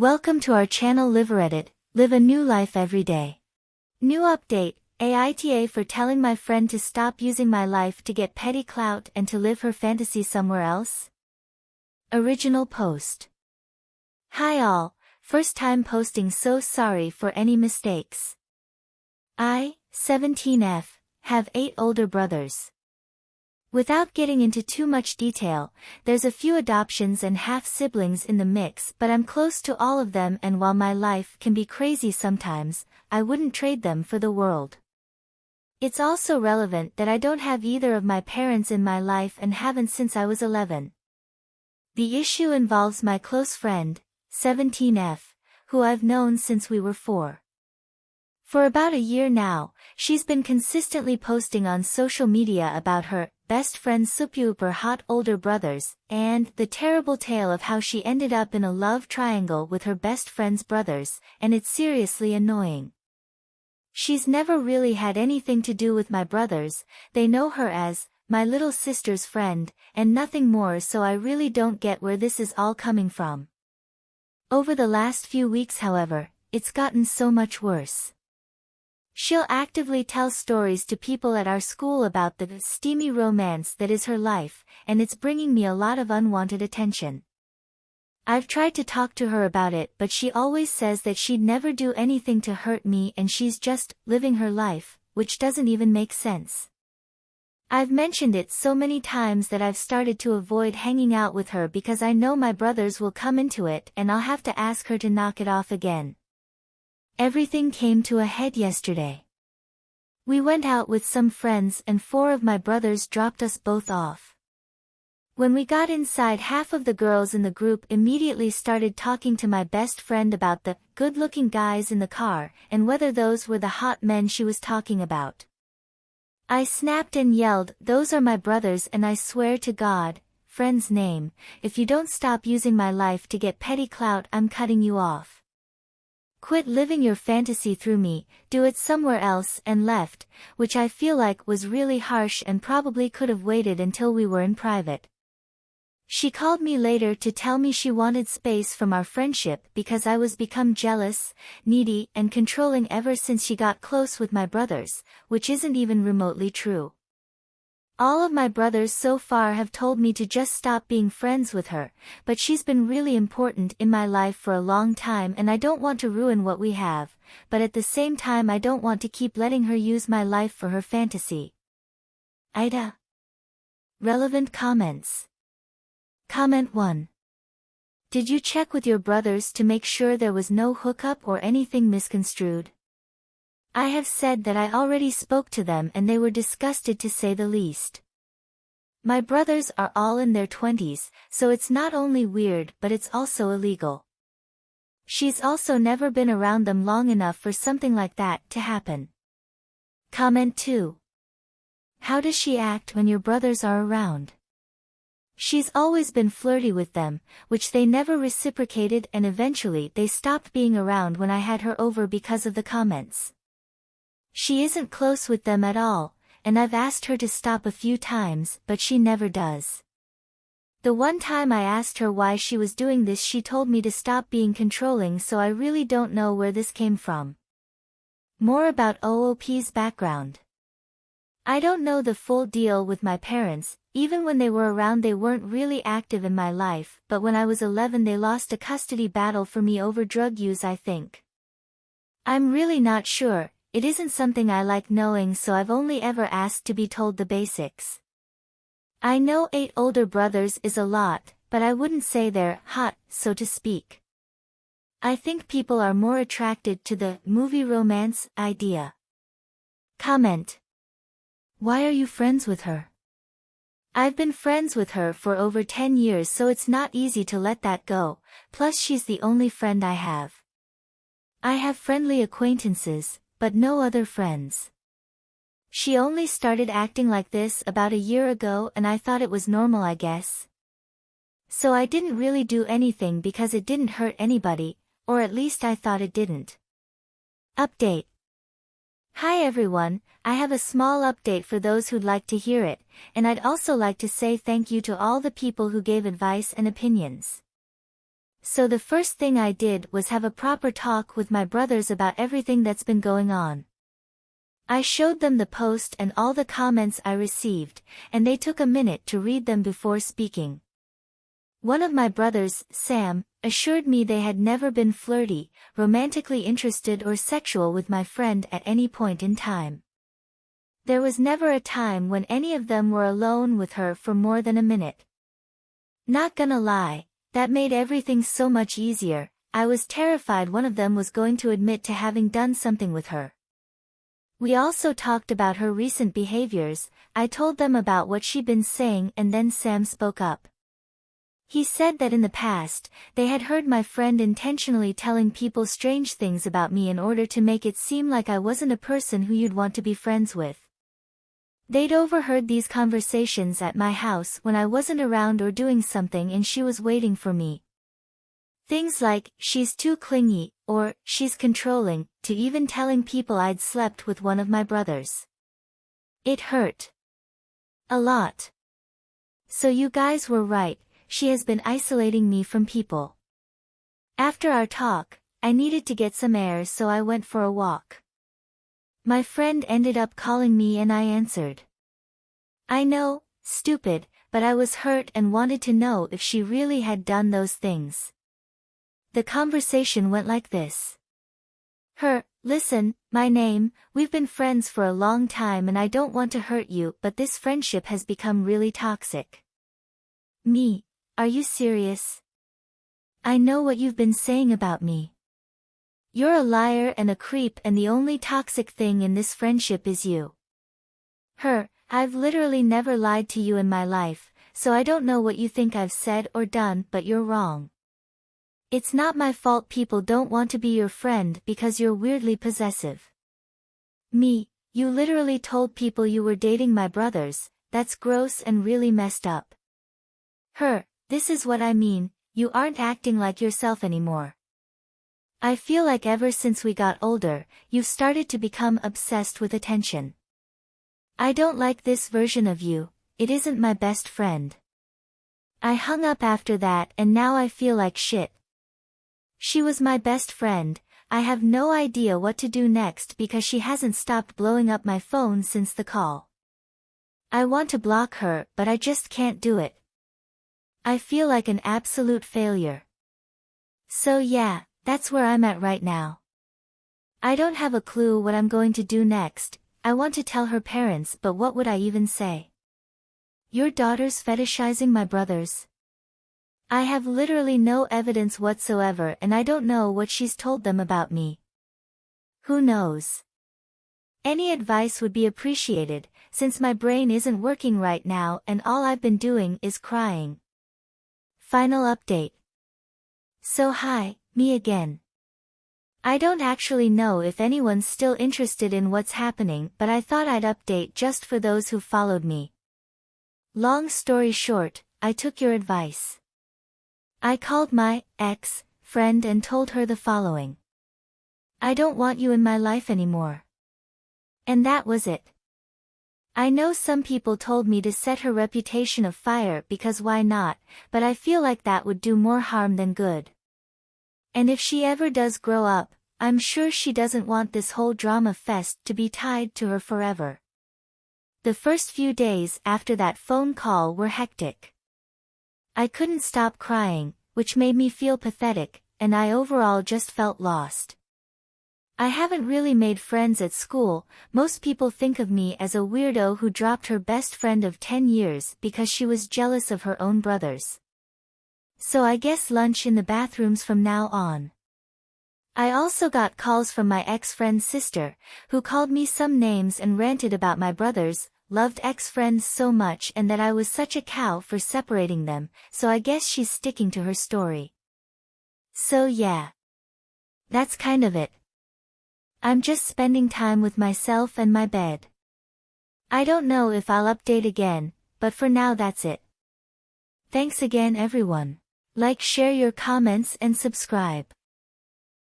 Welcome to our channel Live a new life every day. New update, AITA for telling my friend to stop using my life to get petty clout and to live her fantasy somewhere else. Original post. Hi all, first time posting, so sorry for any mistakes. I, 17F, have 8 older brothers. Without getting into too much detail, there's a few adoptions and half-siblings in the mix, but I'm close to all of them, and while my life can be crazy sometimes, I wouldn't trade them for the world. It's also relevant that I don't have either of my parents in my life and haven't since I was 11. The issue involves my close friend, 17F, who I've known since we were 4. For about a year now, she's been consistently posting on social media about her best friend's super hot older brothers, and the terrible tale of how she ended up in a love triangle with her best friend's brothers, and it's seriously annoying. She's never really had anything to do with my brothers, they know her as my little sister's friend, and nothing more, so I really don't get where this is all coming from. Over the last few weeks, however, it's gotten so much worse. She'll actively tell stories to people at our school about the steamy romance that is her life, and it's bringing me a lot of unwanted attention. I've tried to talk to her about it, but she always says that she'd never do anything to hurt me and she's just living her life, which doesn't even make sense. I've mentioned it so many times that I've started to avoid hanging out with her because I know my brothers will come into it and I'll have to ask her to knock it off again. Everything came to a head yesterday. We went out with some friends and 4 of my brothers dropped us both off. When we got inside, half of the girls in the group immediately started talking to my best friend about the good-looking guys in the car and whether those were the hot men she was talking about. I snapped and yelled, "Those are my brothers, and I swear to God, friend's name, if you don't stop using my life to get petty clout, I'm cutting you off. Quit living your fantasy through me, do it somewhere else," and left, which I feel like was really harsh and probably could have waited until we were in private. She called me later to tell me she wanted space from our friendship because I was become jealous, needy, and controlling ever since she got close with my brothers, which isn't even remotely true. All of my brothers so far have told me to just stop being friends with her, but she's been really important in my life for a long time and I don't want to ruin what we have, but at the same time I don't want to keep letting her use my life for her fantasy. AITA. Relevant comments. Comment 1. Did you check with your brothers to make sure there was no hookup or anything misconstrued? I have said that I already spoke to them and they were disgusted, to say the least. My brothers are all in their 20s, so it's not only weird but it's also illegal. She's also never been around them long enough for something like that to happen. Comment 2. How does she act when your brothers are around? She's always been flirty with them, which they never reciprocated, and eventually they stopped being around when I had her over because of the comments. She isn't close with them at all, and I've asked her to stop a few times, but she never does. The one time I asked her why she was doing this, she told me to stop being controlling, so I really don't know where this came from. More about OOP's background. I don't know the full deal with my parents. Even when they were around they weren't really active in my life, but when I was 11 they lost a custody battle for me over drug use, I think. I'm really not sure. It isn't something I like knowing, so I've only ever asked to be told the basics. I know 8 older brothers is a lot, but I wouldn't say they're hot, so to speak. I think people are more attracted to the movie romance idea. Comment. Why are you friends with her? I've been friends with her for over 10 years, so it's not easy to let that go, plus she's the only friend I have. I have friendly acquaintances, but no other friends. She only started acting like this about a year ago and I thought it was normal, I guess. So I didn't really do anything because it didn't hurt anybody, or at least I thought it didn't. Update. Hi everyone, I have a small update for those who'd like to hear it, and I'd also like to say thank you to all the people who gave advice and opinions. So the first thing I did was have a proper talk with my brothers about everything that's been going on. I showed them the post and all the comments I received, and they took a minute to read them before speaking. One of my brothers, Sam, assured me they had never been flirty, romantically interested or sexual with my friend at any point in time. There was never a time when any of them were alone with her for more than a minute. Not gonna lie, that made everything so much easier. I was terrified one of them was going to admit to having done something with her. We also talked about her recent behaviors. I told them about what she'd been saying, and then Sam spoke up. He said that in the past, they had heard my friend intentionally telling people strange things about me in order to make it seem like I wasn't a person who you'd want to be friends with. They'd overheard these conversations at my house when I wasn't around or doing something and she was waiting for me. Things like, she's too clingy, or, she's controlling, to even telling people I'd slept with one of my brothers. It hurt. A lot. So you guys were right, she has been isolating me from people. After our talk, I needed to get some air, so I went for a walk. My friend ended up calling me and I answered. I know, stupid, but I was hurt and wanted to know if she really had done those things. The conversation went like this. Listen, my name, we've been friends for a long time and I don't want to hurt you, but this friendship has become really toxic. Me, are you serious? I know what you've been saying about me. You're a liar and a creep, and the only toxic thing in this friendship is you. I've literally never lied to you in my life, so I don't know what you think I've said or done, but you're wrong. It's not my fault people don't want to be your friend because you're weirdly possessive. Me, you literally told people you were dating my brothers. That's gross and really messed up. This is what I mean, you aren't acting like yourself anymore. I feel like ever since we got older, you've started to become obsessed with attention. I don't like this version of you, it isn't my best friend. I hung up after that and now I feel like shit. She was my best friend. I have no idea what to do next because she hasn't stopped blowing up my phone since the call. I want to block her, but I just can't do it. I feel like an absolute failure. So yeah, that's where I'm at right now. I don't have a clue what I'm going to do next. I want to tell her parents, but what would I even say? Your daughter's fetishizing my brothers? I have literally no evidence whatsoever and I don't know what she's told them about me. Who knows? Any advice would be appreciated, since my brain isn't working right now and all I've been doing is crying. Final update. So hi, me again. I don't actually know if anyone's still interested in what's happening, but I thought I'd update just for those who followed me. Long story short, I took your advice. I called my ex-friend and told her the following. I don't want you in my life anymore. And that was it. I know some people told me to set her reputation afire because why not, but I feel like that would do more harm than good. And if she ever does grow up, I'm sure she doesn't want this whole drama fest to be tied to her forever. The first few days after that phone call were hectic. I couldn't stop crying, which made me feel pathetic, and I overall just felt lost. I haven't really made friends at school. Most people think of me as a weirdo who dropped her best friend of 10 years because she was jealous of her own brothers. So I guess lunch in the bathrooms from now on. I also got calls from my ex-friend's sister, who called me some names and ranted about my brothers, loved ex-friends so much and that I was such a cow for separating them, so I guess she's sticking to her story. So yeah. That's kind of it. I'm just spending time with myself and my bed. I don't know if I'll update again, but for now that's it. Thanks again everyone. Like, share your comments and subscribe.